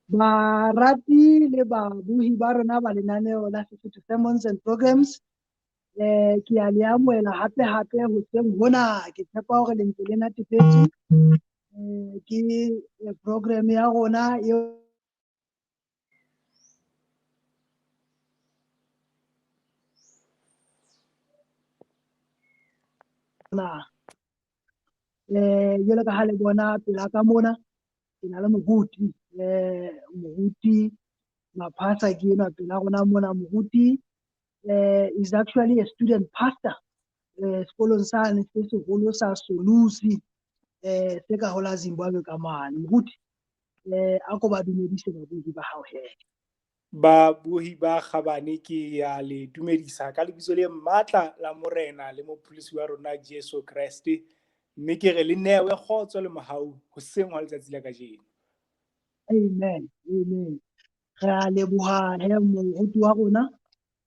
Barati le babuhi ba rona ba lenaneo la Sesotho Sermons and Programs. Ke a le amohela hape hoseng hona, ke tshepa hore le ntse le natefetswe ke program ya rona eo jwalo ka ha le bona pela ka mona ke na le moruti Maphasa ke enwa pela rona mona. Moruti is actually a student pastor sekolong sane se seholo sa Solusi se ka hola Zimbabwe ka mane. Moruti a ko ba dumedise babuhi ba hao he. Babuhi ba Khabane ke ya le dumedisa ka lebitso le matla la morena le mopholosi wa rona Jesu Kriste, mme ke re le newe kgotso le mohau hoseng wa letsatsi la kajeno. Amen. Re a leboha he moruti wa rona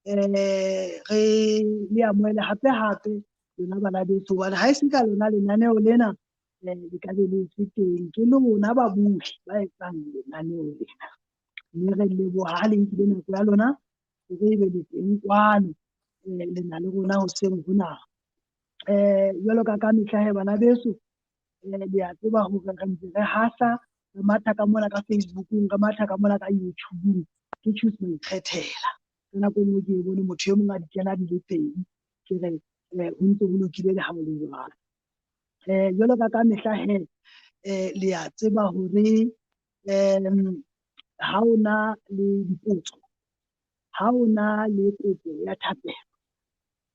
re le amohele hape lona bana beso hobane ha e se ka lona lenaneo lena le ka be le se teng, ke lona babuhi ba etsang lenaneo lena. Mme re leboha ha le nkile nako ya lona hore e be le teng kwano le na le rona hoseng hona. Jwalo ka mehla he bana beso, le a tseba hore re ntse re hasa, re matha ka mona ka Facebook-ung, re matha ka mona ka YouTube-ung, ke choose mo ikgethela. Ka nako nngwe ke bone motho e mong a di kena di le teng, ke re ho ntse ho lokile le ha ho le jwalo. Jwalo ka mehla he, le a tseba hore ha o na le dipotso, ha o na le kopo ya thapelo,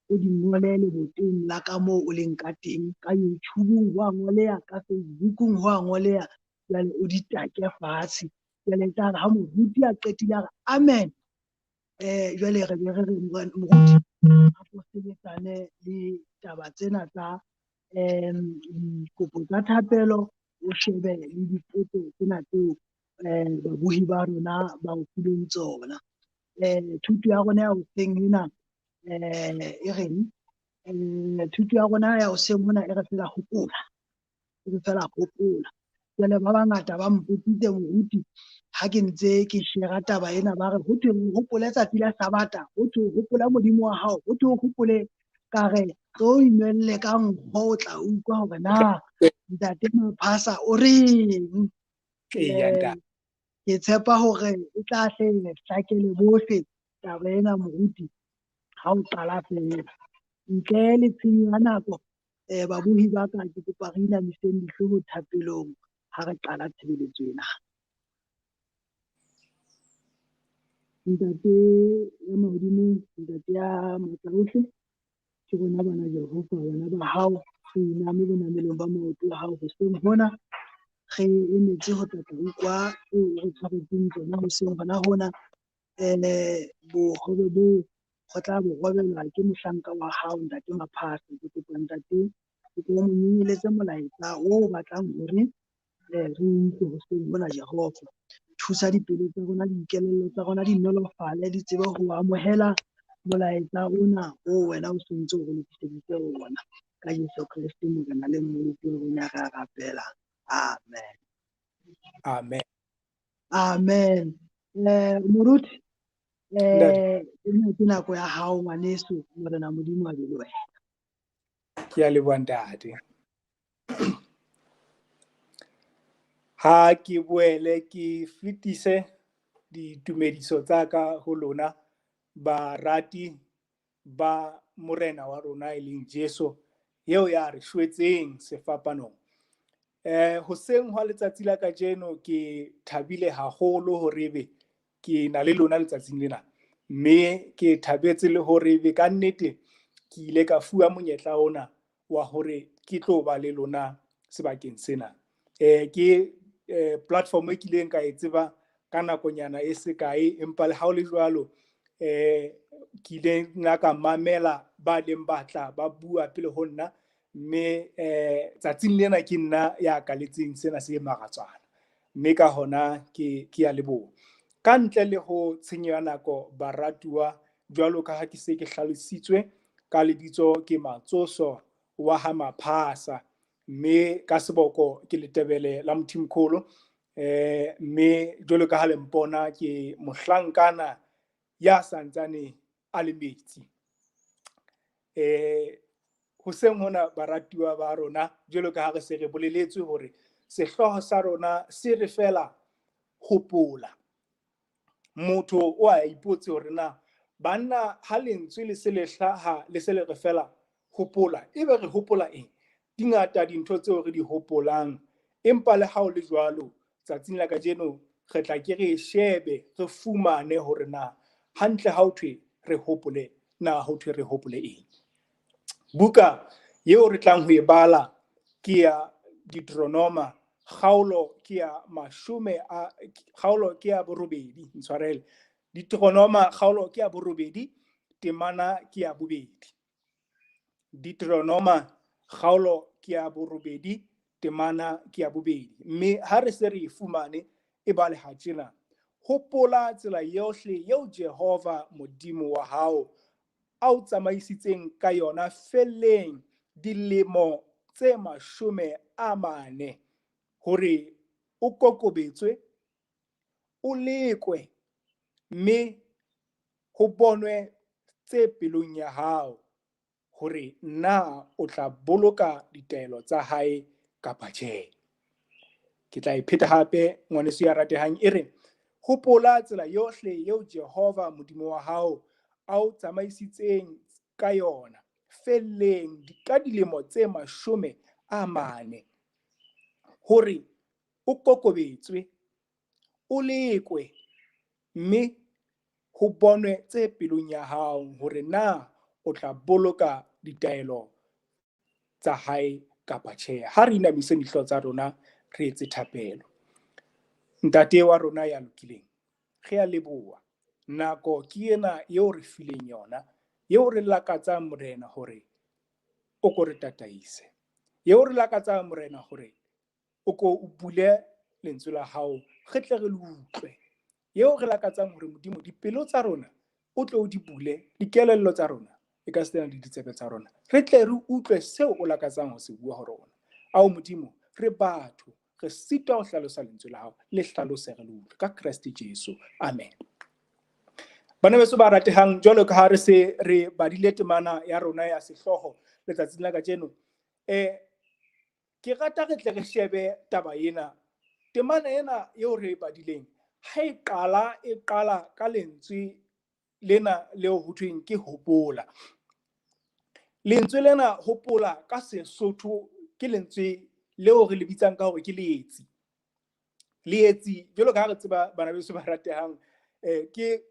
o di ngole leboteng la ka moo o leng ka teng, ka YouTube-ung ho a ngoleha, ka Facebook-ung ho a ngoleha, jwale o di take fatshe. Jwale tla re ha moruti a qetile a re amen, jwale re be re re moruti a ko sebetsane le taba tsena tsa dikopo tsa thapelo, o shebe le dipotso tsena tseo babuhi ba rona ba o fileng tsona. Thuto ya rona ya hoseng ena e reng? Thuto ya rona ya hoseng mona e re fela hopola. Jwale ba bangata ba mpotsitse moruti ha ke ntse ke shera taba ena, ba re ho thwe o hopole letsatsi la Sabata, ho thwe o hopola modimo wa hao, ho thwe o hopole ka re tlo inwelle ka nkgo o tla utlwa hore na ntate Maphasa o reng. Ke tshepa hore e tla hle hlakele bohle taba ena moruti ha o qala fela. Ntle le tshenyo ya nako, babuhi ba ka ke kopa re inamiseng dihlooho thapelong ha re qala tshebeletso ena. Ntate ya mahodimo, ntate ya matla ohle, ke rona bana Jehova, bana ba hao, re iname bonamelong ba maoto a hao hoseng hona, re emetse ho tla utlwa tseo re tshwaretseng tsona hoseng hona hona. Bohobe boo go tla bo robelwa ke mohlanka wa hao ntate Maphasa. Ke kopa ntate ke tlo mo nyenyeletse molaetsa o batlang hore re utlwe hoseng hona Jehova. Thusa dipelo tsa rona, dikelello tsa rona di nolofale, di tsebe ho amohela molaetsa ona o wena o sontso o lokiseditse ona. Ka Jesu Kriste morena le mmoloki wa rona re a rapela. Amen. Moruti, ena ke nako ya hao ngwaneso, morena Modimo a be le wena. Ke a leboha ntate. Ha ke boele ke fetise ditumediso tsa ka ho lona barati ba morena wa rona e leng Jesu eo ya re shwetseng sefapanong. Hoseng hwa letsatsi la kajeno ke thabile haholo hore be ke na le lona letsatsing lena, mme ke thabetse le hore be ka nnete ke ile ka fuwa monyetla ona wa hore ke tlo ba le lona sebakeng sena. Ke platform e kileng ka e tseba ka nakonyana e se kae, empa le ha o le jwalo ke ile nna ka mamela ba leng batla ba bua pele ho nna, mme tsatsing lena ke nna ya kaletseng sena se maratswana, mme ka hona ke ya leboha. Ka ntle le ho tshenyo nako baratuwa, jwalo ka ha ke se ke hlalositswe ka lebitso ke Matsoso wa Maphasa, mme ka seboko ke Letebele la Mthimkholo. mme jwalo ka ha le mpona ke mohlankana ya santsane a le metsi. Hoseng hona baratuwa ba rona jwalo ka ha re se re boleletswe hore sehloho sa rona se re fela hopola. Motho o a ipotse hore na banna ha lentswe le se le hlaha le se le re fela hopola, ebe re hopola eng? Dingata dintho tseo re di hopolang, empa le ha o le jwalo tsatsing la kajeno re tla ke re shebe re fumane hore na hantle ha o thwe re hopole, na ho thwe re hopole eng. Buka yeo re tlang ho e bala ke ya Deuteronoma, kgaolo ke ya borobedi, ntshwarele. Deuteronoma kgaolo ke ya borobedi, temana ke ya bobedi. Deuteronoma kgaolo ke ya borobedi, temana ke ya bobedi. Mme ha re se re e fumane e bale ha tjena. Hopola tsela yohle eo Jehova Modimo wa hao a o tsamaisitseng ka yona felleng dilemo tse 40 hore o kokobetswe, o lekwe, mme ho bonwe tse pelong ya hao hore na o tla boloka ditaelo tsa hae kapa tjhe. Ke tla ipheta hape ngwaneso ya ratehang e re, hopola tsela yohle eo Jehova Modimo wa hao a o tsamaisitseng ka yona felleng ka dilemo tse 40 hore o kokobetswe, o lekwe, mme ho bonwe tse pelong ya hao hore na o tla boloka ditaelo tsa hae kapa tjhe. Ha re inamise dihlo tsa rona re etse thapelo. Ntate wa rona ya lokileng, re a leboha nako ke ena eo re fileng yona, eo re lakatsang Morena hore o ko re tataise, eo re lakatsang Morena hore o ko o bule lentswe la hao re tle re le utlwe, eo re lakatsang hore Modimo dipelo tsa rona o tle o di bule, dikelello tsa rona e ka sena le ditsebe tsa rona, re tle re utlwe seo o lakatsang ho se bua ho rona. Ao Modimo, re batho re sita ho hlalosa lentswe la hao, le hlalose re le utlwe ka Kriste Jesu, amen. Bana beso ba ratehang, jwalo ka ha re se re badile temana ya rona ya sehloho letsatsing la kajeno, ke rata re tle re shebe taba ena. Temana ena eo re badileng ha e qala ka lentswe lena leo ho thweng ke hopola. Lentswe lena hopola ka Sesotho ke lentswe leo re le bitsang ka hore ke leetsi. Leetsi jwalo ka ha re tseba bana beso ba ratehang, ke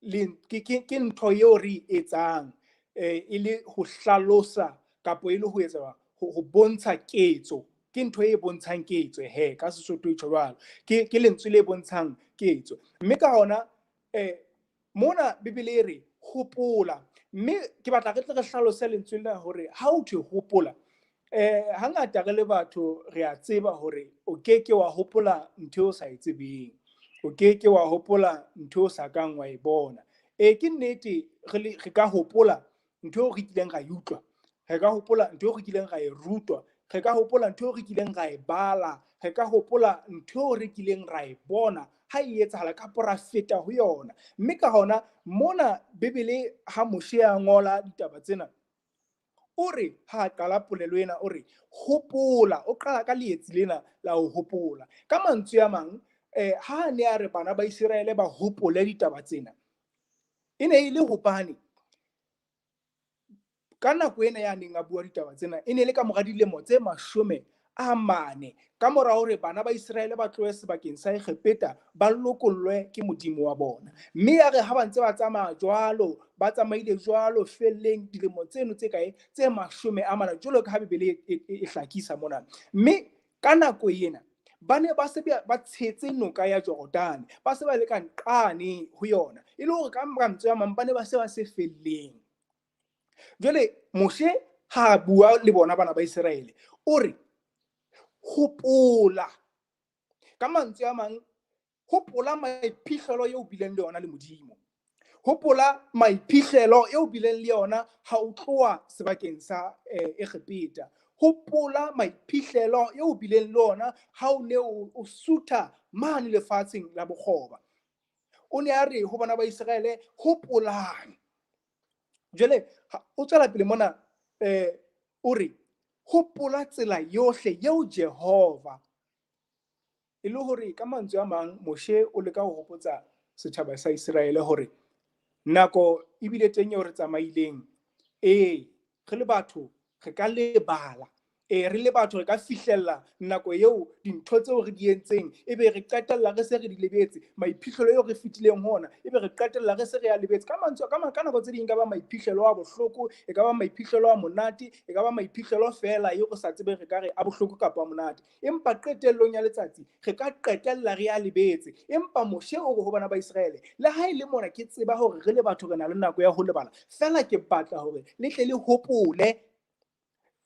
ntho eo re etsang e le ho hlalosa kapo e le ho etsa ho bontsha ketso, ke ntho e bontshang ketso he ka Sesotho itsho jwalo, ke lentswe le bontshang ketso. Mme ka hona mona Bibele e re hopola, mme ke batla re tle re hlalose lentswe lena hore ha o thwe hopola, hangata re le batho re a tseba hore o keke wa hopola ntho o sa e tsebeng, o keke wa hopola ntho o sa kang wa e bona. Ke nnete re ka hopola ntho eo re kileng ra e utlwa, re ka hopola ntho eo re kileng ra e rutwa, re ka hopola ntho eo re kileng ra e bala, re ka hopola ntho eo re kileng ra e bona ha e etsahala ka porafeta ho yona. Mme ka hona mona Bibele ha Moshe a ngola ditaba tsena, o re ha qala polelo ena o re hopola, o qala ka leetsi lena la ho hopola. Ka mantswe a mang, ha ne a re bana ba Israele ba hopole ditaba tsena, e ne e le hopane ka nako ena ya neng a bua ditaba tsena, e ne le ka mora dilemo tse 40 ka mora hore bana ba Israele ba tlohe sebakeng sa Egepeta ba lokollwe ke Modimo wa bona. Mme ya re ha ba ntse ba tsamaya jwalo, ba tsamaile jwalo felleng dilemo tseno tse kae tse 40 jwalo ka ha Bibele e hlakisa mona. Mme ka nako ena ba ne ba se ba tshetse noka ya Jordan, ba se ba le ka nqane ho yona, e le hore ka mantswe a mang ba ne ba se felleng. Jwale Moshe ha bua le bona bana ba Israele o re hopola, ka mantswe a mang hopola maiphihlelo eo bileng le yona le Modimo, hopola maiphihlelo eo bileng le yona ha o tloa sebakeng sa Egepeta, hopola maiphihlelo eo bileng le ona ha o ne o sutha mane lefatsheng la bokgoba. O ne a re ho bana ba Israele, hopolang. Jwale o tswela pele mona o re hopola tsela yohle eo Jehova e le hore ka mantswe a mang Moshe o leka ho hopotsa setjhaba sa Israele hore nako e bile teng eo re tsamaileng re le batho re ka lebala re le batho re ka fihlella nako eo dintho tseo re di entseng ebe re qetella re se re di lebetse maiphihlelo eo re fitileng hona ebe re qetella re se re ya lebetse ka mantswe ka nako tse ding ka ba maiphihlelo a bohloko e ka ba maiphihlelo a monate e ka ba maiphihlelo fela eo re sa tsebe re ka re a bohloko kapa monate empa qetellong ya letsatsi re ka qetella re ya lebetse empa Moshe o re ho bana ba Israele le ha ile mona ke tseba hore re le batho re na le nako ya ho lebala fela ke batla hore le tle le hopole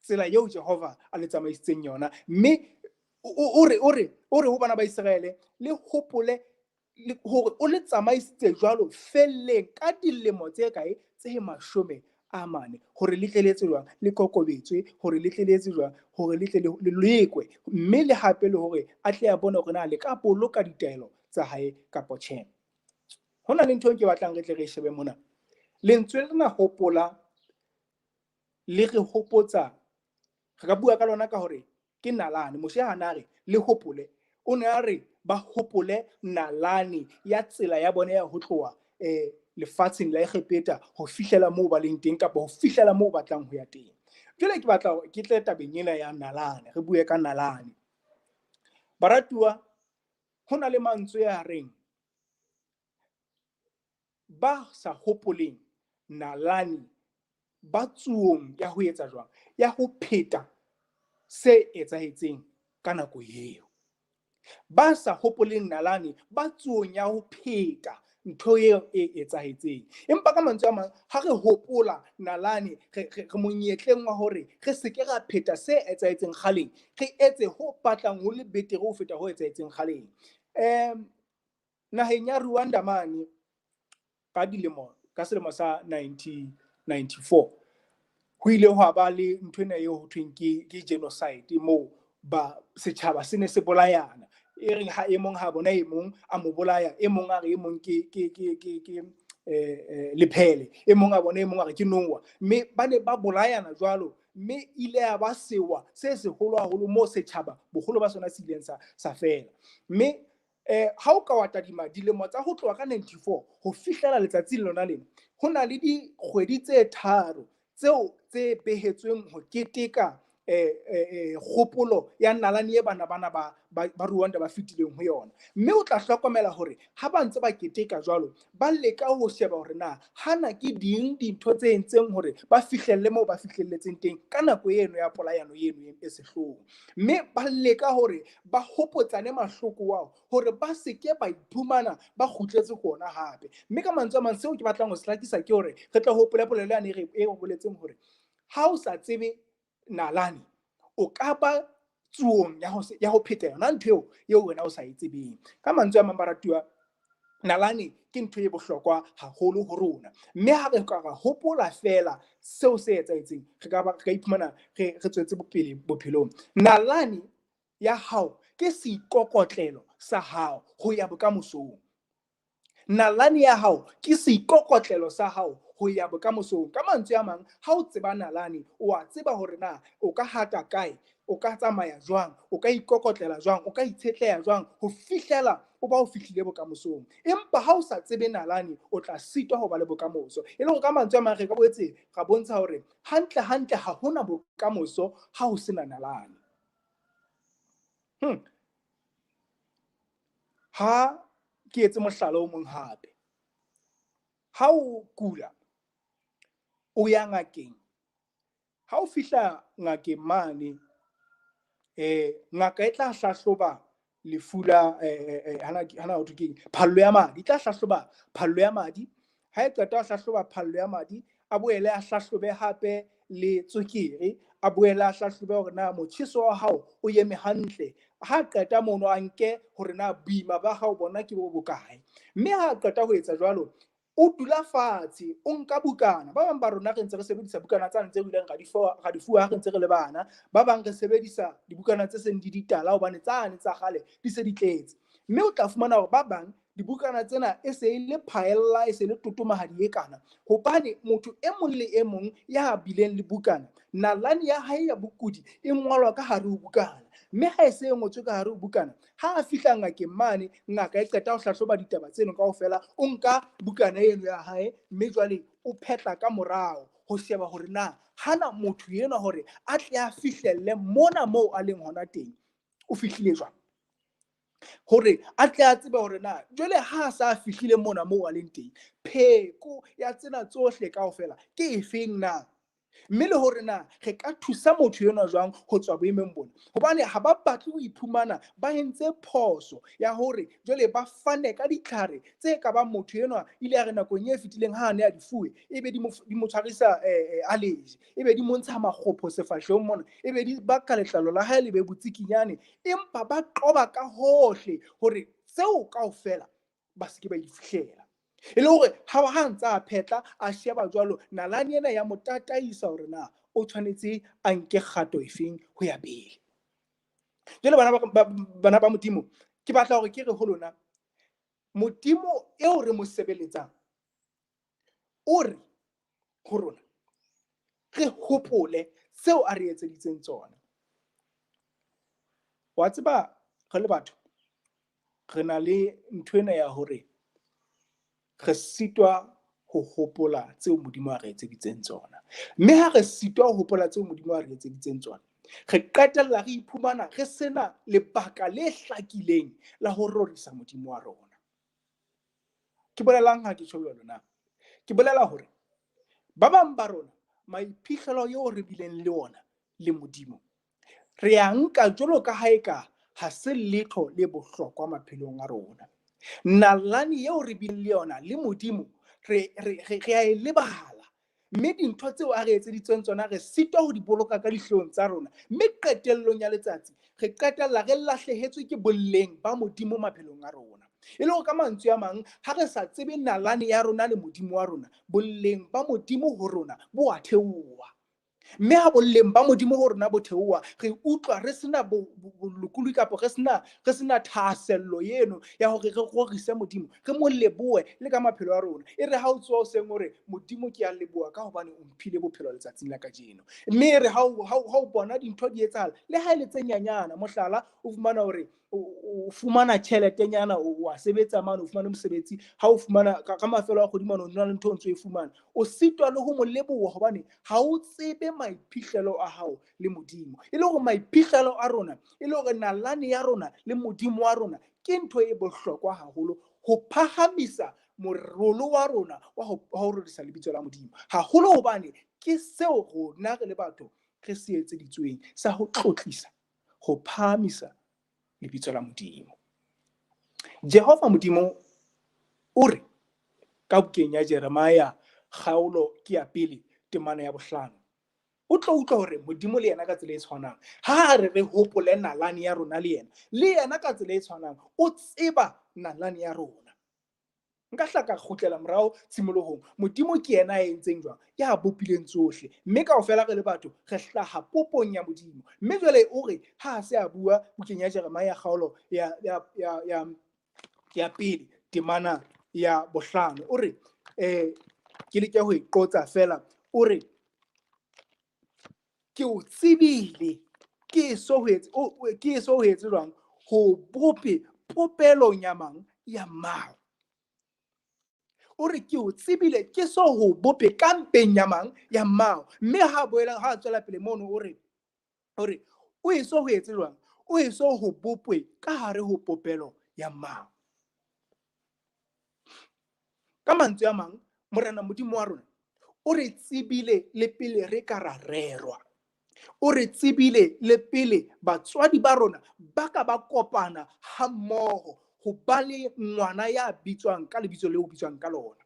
tsela eo Jehova a le tsamaisitseng yona mme o re ho bana ba Israele le hopole hore o le tsamaisitse jwalo felleng ka dilemo tse kae tse 40 hore le tle le etse jwang le kokobetswe hore le tle le etse jwang hore le tle le lekwe mme le hape le hore a tle a bone hore na le ka boloka ditaelo tsa hae kapa tjhe. Hona le ntho e ke batlang re tle re shebe mona lentswe lena hopola le re hopotsa re ka bua ka lona ka hore ke nalane. Moshe hana re le hopole o ne a re ba hopole nalane ya tsela ya bona ya ho tloha lefatsheng la Egepeta ho fihlela moo ba leng teng kapa ho fihlela moo batlang ho ya teng. Jwale ke batla ke tle tabeng ena ya nalane re bue ka nalane. Baratuwa hona le mantswe a reng ba sa hopoleng nalane ba tsuong ya ho etsa jwang ya ho pheta se etsahetseng ka nako eo. Ba sa hopoleng nalane ba tsuong ya ho pheta ntho eo e etsahetseng. Empa ka mantswe a mang ha re hopola nalane re monyetleng wa hore re se ke ra pheta se etsahetseng kgaleng re etse ho batlang ho le betere ho feta ho etsahetseng kgaleng. Naheng ya Rwanda mane ka selemo sa 1994 ho ile ho ba le nthwena eo ho thweng ke genocide moo ba setjhaba se ne se bolayana e reng ha e mong ha bona e mong a mo bolaya e mong a re e mong ke lephele e mong a bona e mong a re ke nowa mme ba ne ba bolayana jwalo mme ile ya ba sewa se seholo haholo mo setjhaba bogolo ba sona se ileng sa fela mme ha o ka wa tadima dilemo tsa ho tloha ka 94 ho fihlela letsatsi lona lena ho na le dikgwedi tse 3 tseo tse behetsweng ho keteka kgopolo ya nalane e bana ba Rwanda ba fitileng ho yona mme o tla hlokomela hore ha ba ntse ba keteka jwalo ba leka ho sheba hore na hana ke ding dintho tse entseng hore ba fihlelle moo ba fihlelletseng teng ka nako eno ya polayano eno e sehlooho mme ba leka hore ba hopotsane mahloko wao hore ba se ke ba iphumana ba kgutletse hona hape mme ka mantswe a mang seo ke batlang ho se hlakisa ke hore re tla hopola polelo yane e boletseng hore ha o sa tsebe nalane o ka ba tsuong ya ho pheta yona ntho eo wena o sa e tsebeng. Ka mantswe a mang baratuwa nalane ke ntho e bohlokwa haholo ho rona mme ha re ka hopola fela seo se etsahetseng re ka iphumana re tswetse pele bophelong. Nalane ya hao ke seikokotlelo sa hao ho ya bokamosong. Nalane ya hao ke seikokotlelo sa hao ho ya bokamosong. Ka mantswe a mang ha o tseba nalane o a tseba hore na o ka hata kae o ka tsamaya jwang o ka ikokotlela jwang o ka itshetleha jwang ho fihlela o ba o fihlile bokamosong. Empa ha o sa tsebe nalane o tla sitwa ho ba le bokamoso e le ka mantswe a mang re ka boetse ga bontsha hore hantle ha hona bokamoso ha o sena nalane. Ha ke etse mohlala o mong hape ha o kula o ya ngakeng ha o fihla ngakeng mane ngaka e tla hlahloba lefu la hana ho thukeng phallo ya madi e tla hlahloba phallo ya madi ha e qeta ho hlahloba phallo ya madi a boele a hlahlobe hape le tswekere a boele a hlahlobe hore na motjheso wa hao o eme hantle ha qeta mono a nke hore na boima ba hao bona ke bo bokae mme ha qeta ho etsa jwalo o dula fatshe o nka bukana. Ba bang ba rona re ntse re sebedisa bukana tsane tse bileng ga di fuwa re ntse re le bana. Ba bang re sebedisa dibukana tse seng di ditala hobane tsane tsa gale di se di tletse. Mme o tla fumana hore ba bang dibukana tsena e se le phaella e se le totomahadi e kana hobane motho e mong le e mong ya bileng le bukana nalane ya hae ya bokudi e ngolwa ka hare ho bukana. Mme ha e se e ngotswe ka hare ho bukana, ha a fihla ngakeng mane, ngaka e qeta ho hlahloba ditaba tseno kaofela, o nka bukana eno ya hae mme jwale o phetla ka morao ho sheba hore na hana motho enwa hore a tle a fihlelle mona moo a leng hona teng o fihlile jwang, hore a tle a tsebe hore na jwale ha a sa fihlile mona moo a leng teng, pheko ya tsena tsohle kaofela ke efeng na, mme le hore na re ka thusa motho enwa jwang ho tswa boemong bona, hobane ha ba batle ho iphumana ba entse phoso ya hore jwale ba fane ka ditlhare tse ka bang motho enwa ile ya re nakong e fetileng ha ne a di fuwe ebe di mo tshwarisa allergy, ebe di montsha makgopho sefahlehong mona, ebe di baka letlalo la hae le be botsikinyane, empa ba qoba ka hohle hore tseo kaofela ba se ke ba di fihlela. E le hore ha ntse a phetla a sheba jwalo nalane ena ya mo tataisa hore na o tshwanetse a nke kgato efeng ho ya pele. Jwale bana ba Modimo, ke batla hore ke re ho lona, Modimo eo re mo sebeletsang o re ho rona re hopole seo a re etseditseng tsona. Wa tseba re le batho re na le nthwena ya hore re sitwa ho hopola tseo Modimo a re etseditseng tsona. Mme ha re sitwa ho hopola tseo Modimo a re etseditseng tsona, re qetella re iphumana re sena lebaka le hlakileng la ho rorisa Modimo wa rona. Ke bolelang ha ke tjho jwalo na? Ke bolela hore ba bang ba rona maiphihlelo eo re bileng le ona le Modimo re a nka jwalo ka haeka ha se letho le bohlokwa maphelong a rona. Nalane eo re bileng le yona le Modimo re a e lebala, mme dintho tseo a re etseditseng tsona re sitwa ho di boloka ka dihloohong tsa rona, mme qetellong ya letsatsi re qetella re lahlehetswe ke boleng ba Modimo maphelong a rona. E le ho ka mantswe a mang, ha re sa tsebe nalane ya rona le Modimo wa rona, boleng ba Modimo ho rona bo a theoha. Mme ha boleng ba Modimo ho rona bo theoha, re utlwa re sena bolokolohi kapa re sena thahasello eno ya hore re rorise Modimo, re mo lebohe le ka maphelo a rona. E re ha o tsoha o seng hore Modimo ke a leboha ka hobane o mphile bophelo letsatsing la kajeno. Mme e re ha o bona dintho di etsahala le ha ele tse nyanyana, mohlala o fumana hore o fumana tjheletenyana, o a sebetsa mane, o fumana mosebetsi, ha o fumana ka mafelo a kgwedi mane o na le ntho o ntso e fumana, o sitwa le ho mo leboha hobane ha o tsebe maiphihlelo a hao le Modimo. E le hore maiphihlelo a rona, e le hore nalane ya rona le Modimo wa rona ke ntho e bohlokwa haholo ho phahamisa morolo wa rona wa ho rorisa lebitso la Modimo, haholo hobane ke seo rona re le batho re se etseditsweng sa ho tlotlisa, ho phahamisa lebitso la Modimo. Jehova Modimo o re ka bukeng ya Jeremia kgaolo ke ya 2 temana ya 5, o tlo utlwa hore Modimo le yena ka tsela e tshwanang ha re hopole nalane ya rona le yena ka tsela e tshwanang o tseba nalane ya rona. Nka hlaka kgutlela morao tshimolohong, Modimo ke yena a entseng jwang, ya bopileng tsohle, mme kaofela re le batho re hlaha popong ya Modimo. Mme jwale o re ha se a bua bukeng ya Jeremia kgaolo ya 2 temana ya 5, o re ke leke ho iqotsa fela, o re ke o tsebile ke so ho etse jwang ho bope popelong ya mang ya mao. O re ke o tsebile ke so ho bope ka mpeng ya mang ya mao. Mme ha boela ha tswela pele mono o re o eso ho etse jwang, o eso ho bopwe ka hare ho popelo ya mao. Ka mantswe a mang, Morena Modimo wa rona o re tsebile le pele re ka ra rerwa, o re tsebile le pele batswadi ba rona ba ka ba kopana ha mmoho ho ba le ngwana ya bitswang ka lebitso leo bitswang ka lona.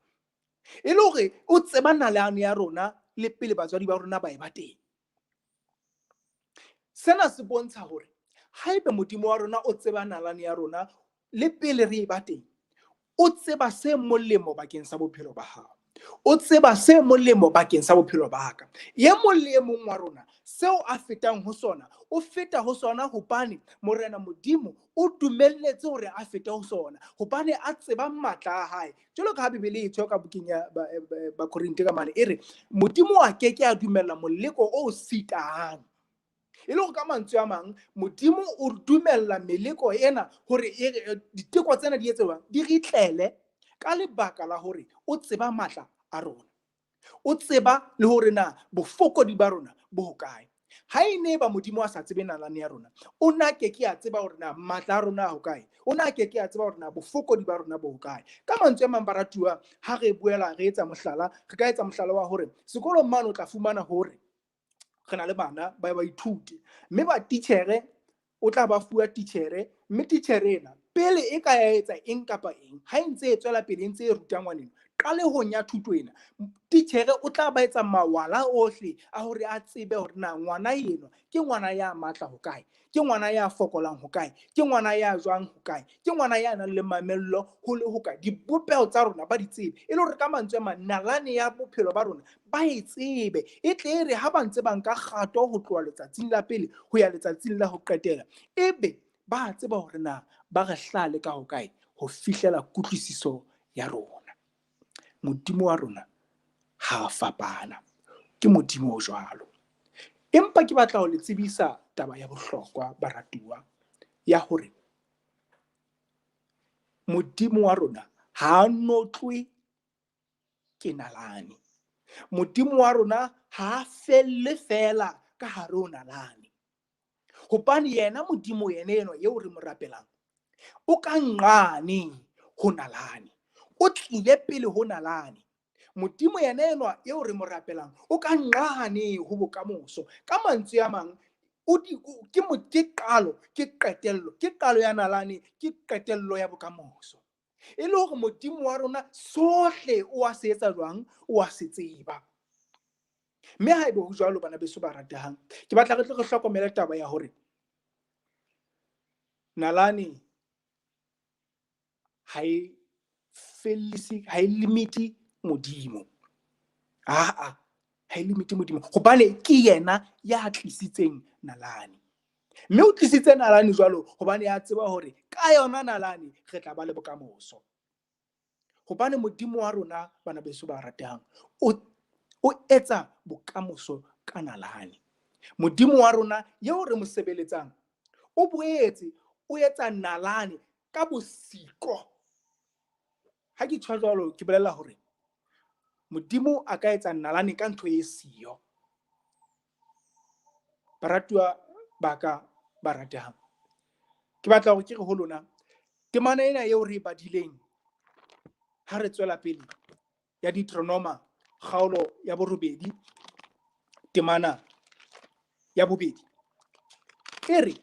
E le hore o tseba nalane ya rona le pele batswadi ba rona ba e ba teng. Sena se bontsha hore haeba Modimo wa rona o tseba nalane ya rona le pele re e ba teng, o tseba se molemo bakeng sa bophelo ba hao, o tseba se molemo bakeng sa bophelo ba ka. Ye mong le e mong wa rona seo a fetang ho sona o feta ho sona hobane Morena Modimo o dumelletse hore a fete ho sona hobane a tseba matla a hae. Jwalo ka ha Bibele e tjho ka bukeng ya ba Korinte ka mane e re Modimo a keke a dumella moleko o sitang. E le go ka mantswe a mang Modimo o dumella meleko ena hore diteko tsena di etswa di ritlele ka lebaka la hore o tseba matla a rona, o tseba le hore na bofokodi ba rona bo hokae. Ha ene ba Modimo a sa tsebe nalane ya rona, o na keke a tseba hore na matla a rona a hokae, o na keke a tseba hore na bofokodi ba rona bo hokae. Ka mantswe a mang baratuwa, ha re buela re etsa mohlala, re ka etsa mohlala wa hore sekolong mane o tla fumana hore re na le bana ba ithuti, mme ba titjhere o tla ba fuwa titjhere, mme titjhere ena pele e ka etsa eng kapa eng ha ntse e tswela pele ntse e ruta ngwaneng qalehong ya thuto ena, titjhere o tla ba etsa mawala ohle a hore a tsebe hore na ngwana enwa ke ngwana ya matla hokae, ke ngwana ya fokolang hokae, ke ngwana ya jwang hokae, ke ngwana ya nang le mamello ho le hokae. Dibopeho tsa rona ba di tsebe, e le hore ka mantswe a mang nalane ya bophelo ba rona ba e tsebe, e tle re ha ba ntse ba nka kgato ho tloha letsatsing la pele ho ya letsatsing la ho qetela, ebe ba tseba hore na ba re hlale ka hokae ho fihlela kutlwisiso ya rona. Modimo wa rona ha fapana, ke Modimo o jwalo. Empa ke batla ho le tsebisa taba ya bohlokwa baratuwa ya hore Modimo wa rona ha notlwe ke nalane. Modimo wa rona ha felle fela ka hare ho nalane, hobane yena Modimo yena enwa eo re mo rapelang o ka nqane ho nalane, o tlile pele ho nalane. Modimo yena enwa eo re mo rapelang o ka nqane ho bokamoso. Ka mantswe a mang ke qalo, ke qetello, ke qalo ya nalane, ke qetello ya bokamoso. E le hore Modimo wa rona sohle o a se etsa jwang, o a se tseba. Mme ha ebe ho jwalo bana beso ba ratehang, ke batla re tle re hlokomele taba ya hore nalane ha e limiti Modimo. Ha e limiti Modimo hobane ke yena ya tlisitseng nalane. Mme o tlisitse nalane jwalo hobane ya tseba hore ka yona nalane re tla ba le bokamoso. Hobane Modimo wa rona bana beso ba ratehang o etsa bokamoso ka nalane. Modimo wa rona eo re mo sebeletsang o boetse o etsa nalane ka bosiko. Ha ke tshwa jwalo ke bolela hore Modimo a ka etsa nalane ka ntho e siyo. Baratuwa ba ka ba ratehang, ke batla hore ke re ho lona temana ena eo re badileng ha re tswela pele ya Deuteronoma kgaolo ya 8 temana ya 2 e re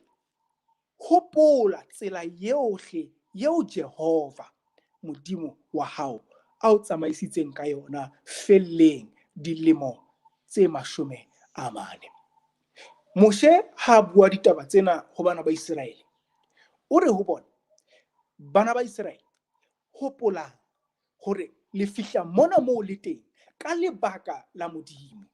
hopola tsela yohle yeo Jehova Modimo wa hao a o tsamaisitseng ka yona felleng dilemo tse 40. Moshe ha bua ditaba tsena ho bana ba Israele, o re ho bona bana ba Israele, hopola hore le fihla mona moo le teng ka lebaka la Modimo,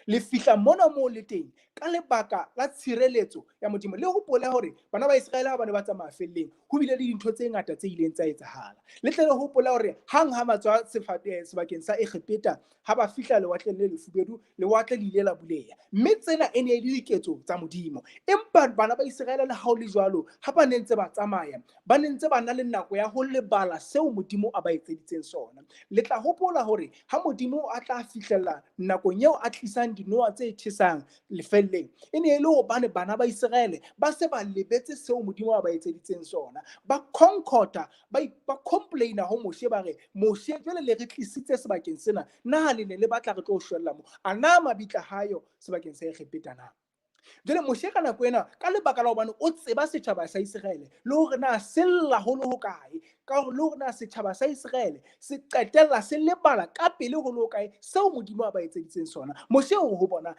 le fihla mona moo le teng ka lebaka la tshireletso ya Modimo. Le hopola hore bana ba Israele ha ba ne ba tsamaya felleng ho bile le dintho tse ngata tse ileng tsa etsahala. Le tle le hopola hore hang ha matswa sebakeng sa Egepeta ha ba fihla lewatleng le lefubedu, lewatle le ile la buleha, mme tsena e ne e le diketso tsa Modimo. Empa bana ba Israele le ha o le jwalo, ha ba ne ntse ba tsamaya, ba ne ntse ba na le nako ya ho lebala seo Modimo a ba etseditseng sona. Le tla hopola hore ha Modimo a tla fihlella nakong eo a tlisang dinoa tse thesang lefelleng, e ne e le hobane bana ba Israele ba se ba lebetse seo Modimo a ba etseditseng sona. Ba concocta, ba complaina ho Moshe ba re, Moshe jwale le re tlisitse sebakeng sena, na le ne le batla re tlo shwella mo, a na mabitla hayo sebakeng sa Egepeta na? Jwale Moshe ka nako ena ka lebaka la hobane o tseba setjhaba sa Israele le hore na sella ho le hokae, ka hore le hore na setjhaba sa Israele se qetella se lebala ka pele ho le hokae seo Modimo a ba etseditseng sona. Moshe o ho bona,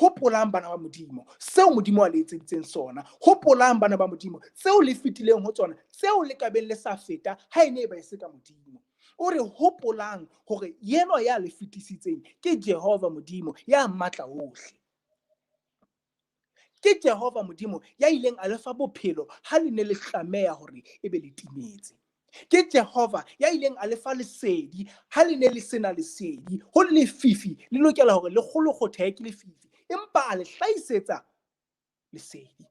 hopolang bana ba modimo seo modimo a le etseditseng sona, hopolang bana ba modimo seo le fetileng ho tsona, seo le ka beng le sa feta ha ene ba se ka modimo. O re hopolang hore yena ya le fetisitseng ke Jehova modimo ya matla ohle. Ke Jehova modimo ya ileng a lefa bophelo ha le ne le tlameha hore e be le timetse. Ke Jehova ya ileng a lefa lesedi ha le ne le sena lesedi, ho le lefifi le lokela hore le kgolo kgothae ke lefifi, empa a le hlaisetsa lesedi.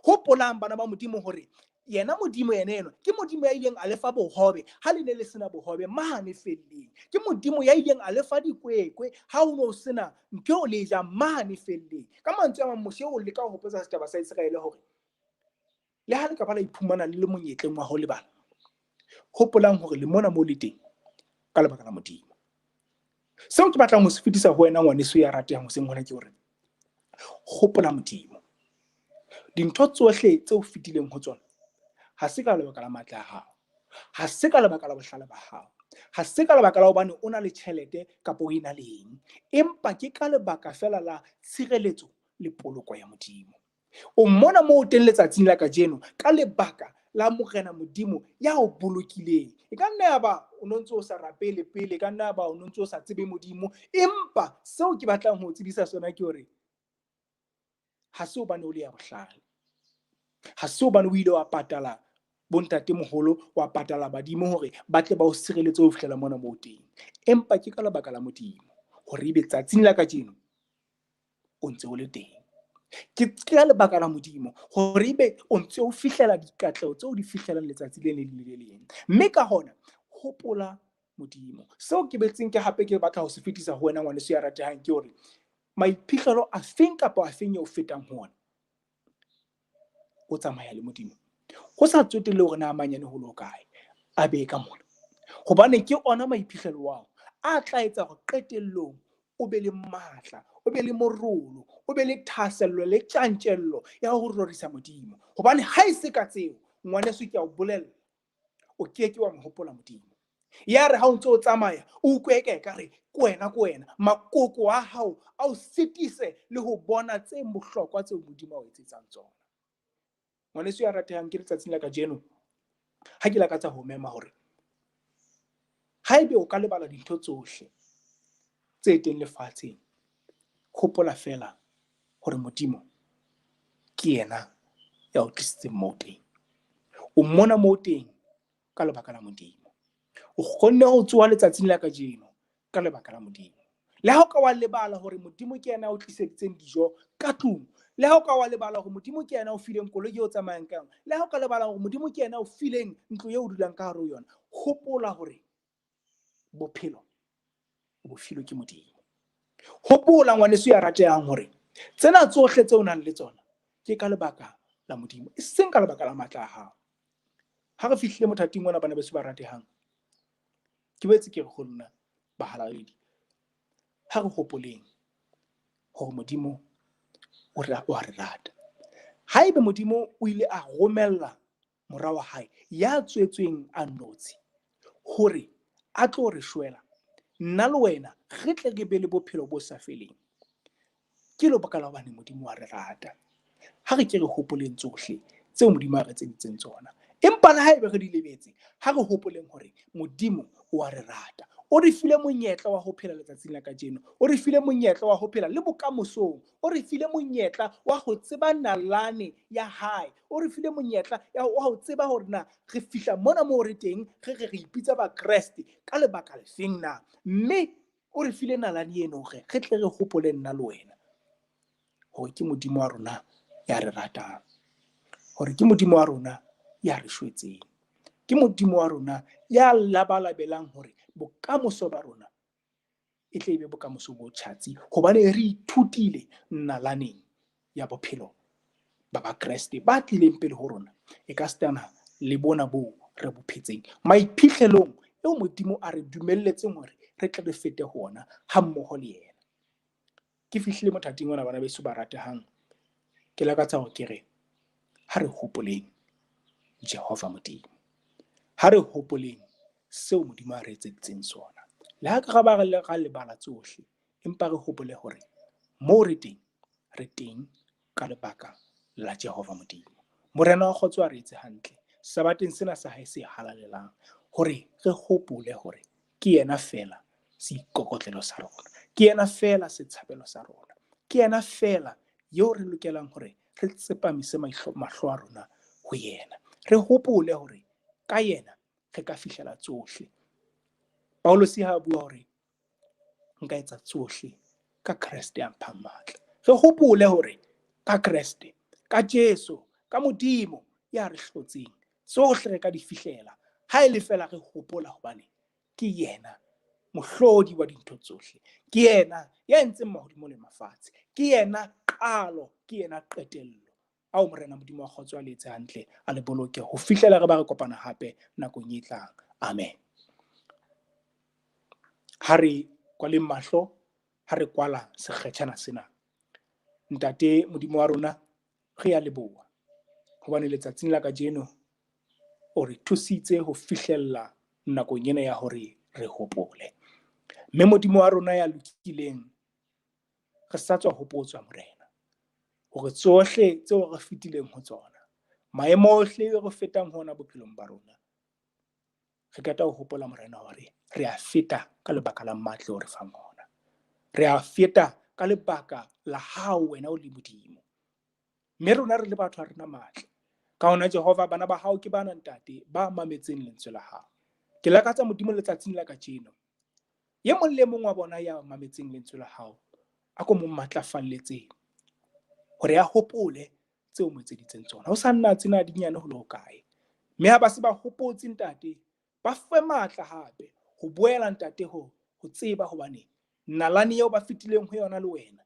Hopolang bana ba modimo hore yena modimo ena ke modimo ya ileng a lefa bohobe ha le ne le sena bohobe mane felleng. Ke modimo ya ileng a lefa dikwekwe ha o no sena ntho o le ja mane felleng. Ka mantswe a mang mose o leka ho hopotsa setaba sa Israele hore le ha le ka ba la iphumana le le monyetleng wa ho lebala, hopolang hore le mona mo le teng ka lebaka la modimo. Seo ke batlang ho se fetisa ho wena ngwaneso ya ratehang ho seng hona ke hore hopola modimo. Dintho tsohle tseo fetileng ho tsona ha se ka lebaka la matla a hao, ha se ka lebaka la bohlale ba hao, ha se ka lebaka la hobane o na le tjhelete kapa o ena le eng, empa ke ka lebaka fela la tshireletso le poloko ya modimo. O mmona moo teng letsatsing la kajeno ka lebaka la morena modimo ya o bolokileng. E ka nna ya ba o no ntse o sa rapele pele, e ka nna ya ba o no ntse o sa tsebe modimo, empa seo ke batlang ho tsebisa sona ke hore ha se hobane o le ya bohlale, ha se hobane o ile wa patala bontatemoholo, wa patala badimo hore ba tle ba o sireletse ho fihlela mona moo teng, empa ke ka lebaka la modimo hore ebe tsatsing la kajeno o ntse o le teng. Ke ka lebaka la modimo hore ebe o ntse o fihlela dikatleho tseo di fihlelang letsatsi le leng. Mme ka hona hopola modimo. Seo ke betseng ke hape ke batla ho se fetisa ho wena ngwaneso ya ratehang ke hore maiphihlelo a feng kapa a feng eo fetang ho ona o tsamaya le modimo. Ho sa tsotelle hore na manyane ho lo kae, a be ka mona, hobane ke ona maiphihlelo wao a tla etsa hore qetellong o be le matla, o be le morolo, o be le thahasello le tjantjello ya ho rorisa modimo. Hobane ha e se ka tseo ngwaneso ke a o bolella, o keke wa mo hopola modimo. Ya re ha o ntse o tsamaya o utlwe eka re ke wena makoko a hao a o sitise le ho bona tse bohlokwa tseo modimo a o etsetsang tsona. Ngwaneso ya ratehang ke letsatsing la kajeno ha ke lakatsa ho mema hore haebe o ka lebala dintho tsohle tse teng lefatsheng, hopola fela hore modimo ke yena ya o tlisitseng moo teng. O mmona moo teng ka lebaka la modimo. O kgonne ho tsoha letsatsing la kajeno ka lebaka la modimo. Le ha o ka wa lebala hore modimo ke yena o tliseditseng dijo ka tlung, le ha o ka wa lebala hore modimo ke yena o fileng koloi eo tsamayang ka yona, le ha o ka lebala hore modimo ke yena o fileng ntlo eo o dulang ka hare ho yona, hopola hore bophelo o bo filwe ke modimo. Hopola ngwaneso ya ratehang hore tsena tsohle tseo o nang le tsona ke ka lebaka la modimo, e seng ka lebaka la matla a hao. Ha re fihlile mothating ona bana beso ba ratehang, ke boetse ke re ho lona bahalaledi, ha re hopoleng hore modimo o a re rata. Haebe modimo o ile a romella mora wa hae ya tswetsweng a notshi hore a tlo re shwela, nna le wena re tle re be le bophelo bo sa feleng, ke lebaka la hobane modimo a re rata. Ha re ke re hopoleng tsohle tseo modimo a re etseditseng tsona, empa le haebe re di lebetse, ha re hopoleng hore modimo o a re rata. O re file monyetla wa ho phela letsatsing la kajeno, o re file monyetla wa ho phela le bokamosong, o re file monyetla wa ho tseba nalane ya hae, o re file monyetla wa ho tseba hore na re fihla mona moo re teng re ipitsa ba Kreste ka lebaka le feng na, mme o re file nalane eno hore re tle re hopole nna le wena hore ke modimo wa rona ya re ratang, hore ke modimo wa rona ya re shwetseng, ke modimo wa rona ya labalabelang hore bokamoso ba rona e tle be bokamoso bo tjhatsi, hobane re ithutile nalaneng ya bophelo ba Kreste ba tlileng pele ho rona, e ka setana le bona boo re bo phetseng maiphihlelong eo modimo a re dumelletseng hore re tle re fete ho ona ha mmoho le yena. Ke fihlile mothating ona bana beso ba ratehang, ke lakatsa hore ke re ha re hopoleng Jehova modimo, ha re hopoleng seo modimo a re etseditseng sona, le ha ka ba re lebala tsohle, empa re hopole hore moo re teng ka lebaka la Jehova Modimo. Morena wa kgotso a re etse hantle sabateng sena sa hae se halalelang hore re hopole hore ke yena fela seikokotlelo sa rona, ke yena fela setshapelo sa rona, ke yena fela yo re lokelang hore re tsepamise mahlo a rona ho yena. Re hopole hore ka yena re ka fihlela tsohle. Paulus ha bua hore nka etsa tsohle ka Kriste ya mphang matla. Re hopole hore ka Kriste, ka Jesu, ka Modimo ya re hlotseng, tsohle re ka di fihlela ha ele fela re hopola hobane ke yena mohlodi wa dintho tsohle, ke yena ya entseng mahodimo le mafatshe, ke yena qalo, ke yena qetello. Ao morena Modimo wa kgotso a le etse hantle, a le boloke ho fihlela re ba re kopana hape nakong e tlang. Amen. Ha re kwaleng mahlo, ha re kwala sekgetjhana sena, ntate Modimo wa rona re a leboha hobane letsatsing la kajeno o re thusitse ho fihlella nakong ena ya hore re hopole. Mme Modimo wa rona ya lokileng, re sa tswa hopotswa morena hore tsohle tseo re fetileng ho tsona, maemo ohle re fetang hona bophelong ba rona, re keta ho hopola morena hore re a feta ka lebaka la matla o re fang ona. Re a feta ka lebaka la hao wena o le Modimo. Mme rona re le batho ha rena matla. Ka hona Jehova, bana ba hao ke bana ntate ba mametseng lentswe la hao. Ke lakatsa Modimo letsatsing la kajeno, ye mong le mong wa bona ya mametseng lentswe la hao, a ko mo matlafalletseng hore a hopole tseo mo etseditseng tsona. Ho sa nna tsena di nyane ho le hokae. Mme ha ba se ba hopotse ntate, ba fe matla hape ho boela ntate ho tseba hobane nalane eo ba fetileng ho yona le wena,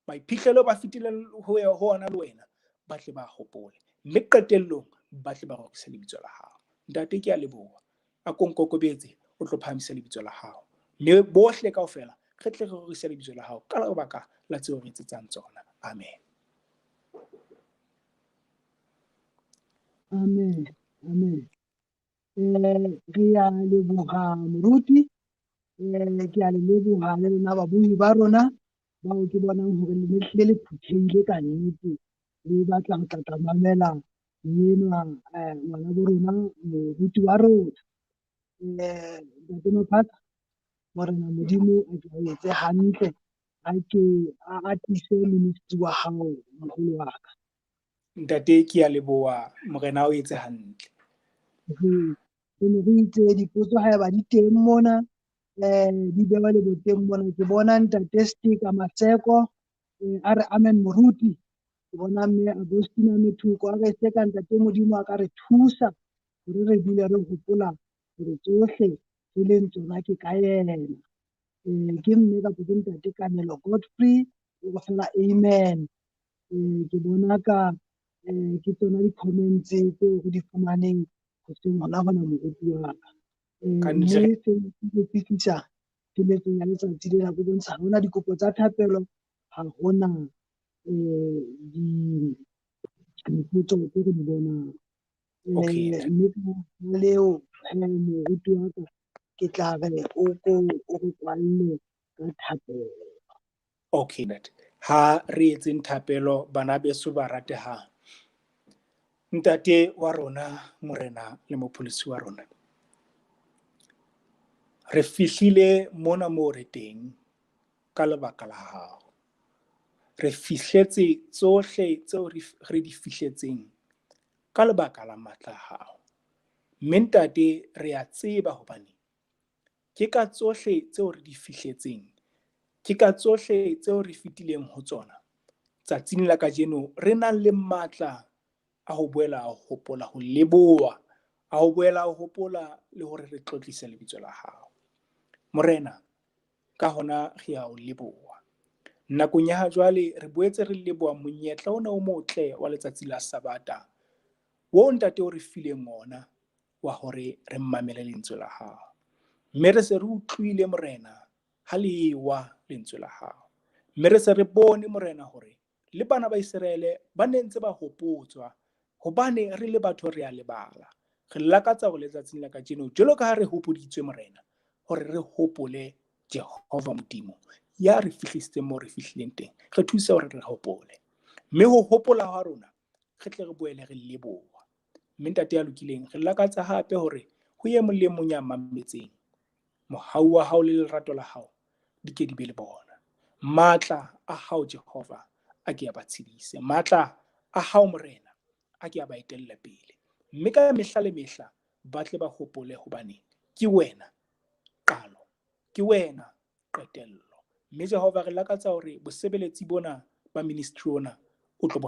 maiphihlelo ba fetileng ho yona le wena, ba tle ba hopole. Mme qetellong ba tle ba rorise lebitso la hao. Ntate ke a leboha, a ko nkokobetse o tlo phahamisa lebitso la hao. Mme bohle kaofela re tle re rorise lebitso la hao ka lebaka la tseo re etsetsang tsona. Amen. Amen. Amen. Re a leboha moruti, ke a le leboha le lona babui ba rona bao ke bonang hore le le phuthehile ka nnete, le batla ho tla mamela enwa ngwana bo rona moruti wa rona. Matsoso Maphasa, morena Modimo a ke o etse hantle, a ke a atise ministry wa hao moholo wa ka. Ntate ke a leboha, morena o etse hantle. Re ne re itse dipotso haeba di teng mona, di bewa le boteng mona. Ke bona ntate Stika Maseko a re amen moruti. Ke bona mme Agostina Methuko a re seka ntate Modimo a ka re thusa hore re dule re hopola hore tsohle di leng tsona ke ka yena. Ke mme kapo ke ntate Kanelo Godfrey o fela amen. Ke bona ka ke tsona di-comments tseo re di fumaneng ho seng hona moruti wa ka. Mme se ke fihisa keletsong ya letsatsi lena ke bontsha ha hona dikopo tsa thapelo, ha hona dipotso tse re di bonang. Mme ka leo moruti wa ka ke tla re o re kwalle ka thapelo. Okay, ha re etseng thapelo bana beso ba ratehang. Ntate wa rona, morena le mopholisi wa rona, re fihlile mona moo re teng ka lebaka la hao. Re fihletse tsohle tseo re di fihletseng ka lebaka la matla a hao. Mme ntate re a tseba hobane ke ka tsohle tseo re di fihletseng, ke ka tsohle tseo re fetileng ho tsona, tsatsing la kajeno re nang le matla a ho boela a hopola ho leboha, a ho boela a hopola le hore re tlotlise lebitso la hao. Morena, ka hona re a o leboha. Nakong ya ha jwale re boetse re leboha monyetla ona o motle wa letsatsi la Sabata, wo ntate o re fileng ona wa hore re mmamele lentswe la hao. Mme re se re utlwile morena ha le ewa lentswe la hao. Mme re se re bone morena hore le bana ba Israele ba ne ntse ba hopotswa hobane re le batho re a lebala. Re lakatsa hore letsatsing la kajeno jwalo ka ha re hopoditswe morena hore re hopole Jehova Modimo ya re fihlisitseng mo re fihlileng teng re thuse hore re hopole mme ho hopola ha rona re tle re boele re leboha mme ntate ya lokileng re lakatsa hape hore ho ye mong le mong ya mametseng mohau wa hao le lerato la hao di ke di be le bona matla a hao Jehova a ke a ba tshedise matla a hao morena a ke a ba etella pele mme ka mehla le mehla ba tle ba hopole hobane ke wena qalo ke wena qetello mme Jehova re lakatsa hore bosebeletsi bona ba ministry ona o tlo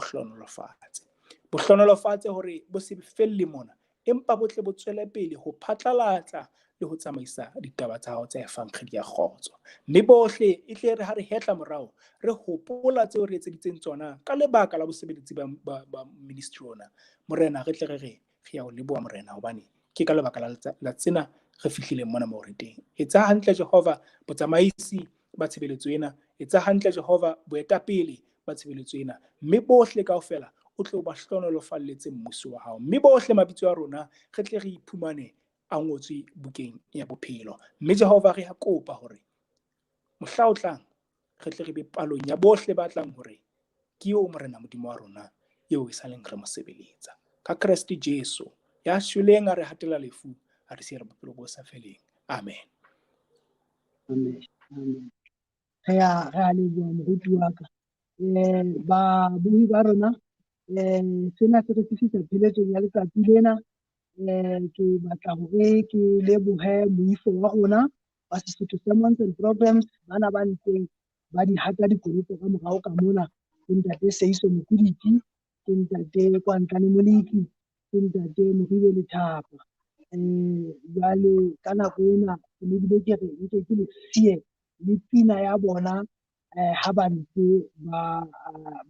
bohlonolofatse hore bo se felle mona empa bo tle bo tswele pele ho phatlalatsa le ho tsamaisa ditaba tsa hao tsa fang kgedi ya kgotso mme bohle e tle re ha re hetla morao re hopola tseo re etseditseng tsona ka lebaka la bosebeletsi ba ministry ona morena re tle re ya o leboha morena hobane ke ka lebaka la tsena re fihlile mona mo re teng etsa hantle Jehova botsamaisi ba tshebeletso ena etsa hantle Jehova boetapele ba tshebeletso ena mme bohle kaofela o tle o ba hlonolofalletse mmuso wa hao mme bohle mabitso a rona re tle re iphumane a ngotswe bukeng ya bophelo mme Jehova re a kopa hore mohla o tlang re tle re be palong ya bohle ba tlang hore ke eo morena modimo wa rona eo e saleng re mo sebeletsa ka Kriste Jesu ya shweleng a re hatela lefu a re siya bophelo bo sa feleng amen amen amen re a leboha moruti wa ka ba bui ba rona sena se re fihlisa pheletsong ya letsatsi lena ke batla hore ke lebohe moifo wa rona wa Sesotho Sermons and Programs bana ba ntseng ba di hata dikoloto ka morao ka mona ke ntate Seiso Mokudiki ke ntate Kwantlane Moleki ke ntate Mohile Lethapa jwale ka nako ena ke lebile ke re nke ke le siye le pina ya bona ha ba ntse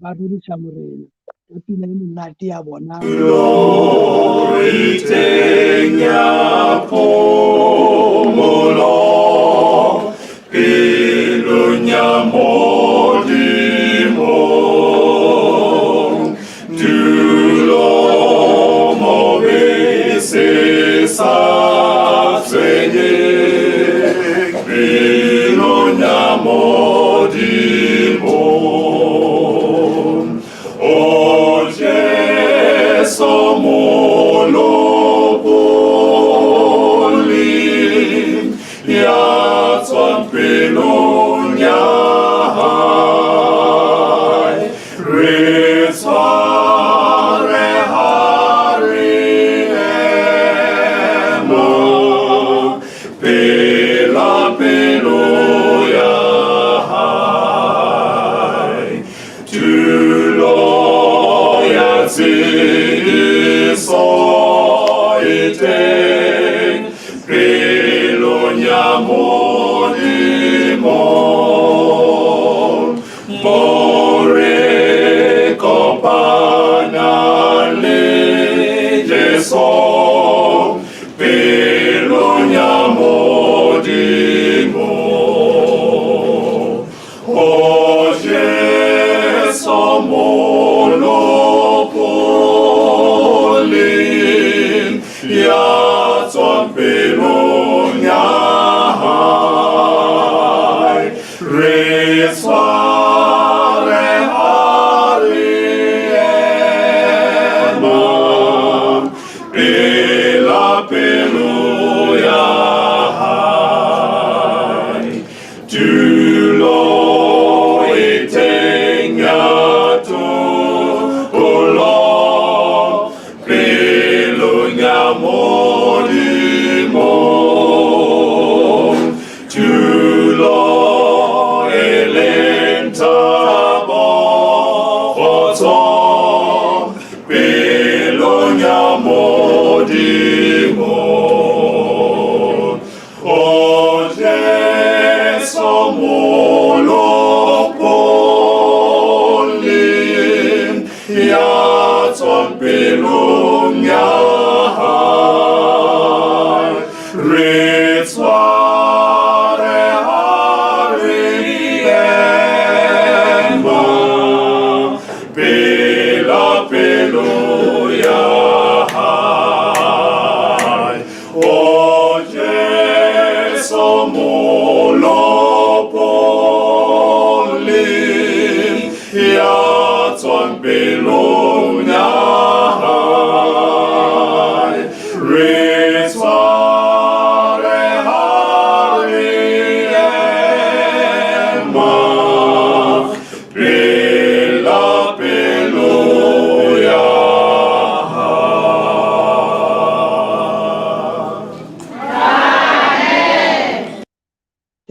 ba rorisa morena ka pina e monate ya bona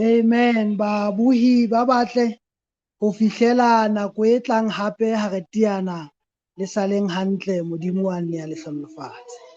Amen. Babuhi ba batle ho fihlela nako e tlang hape ha re teana le saleng hantle Modimo wa nne a le hlonolofatse.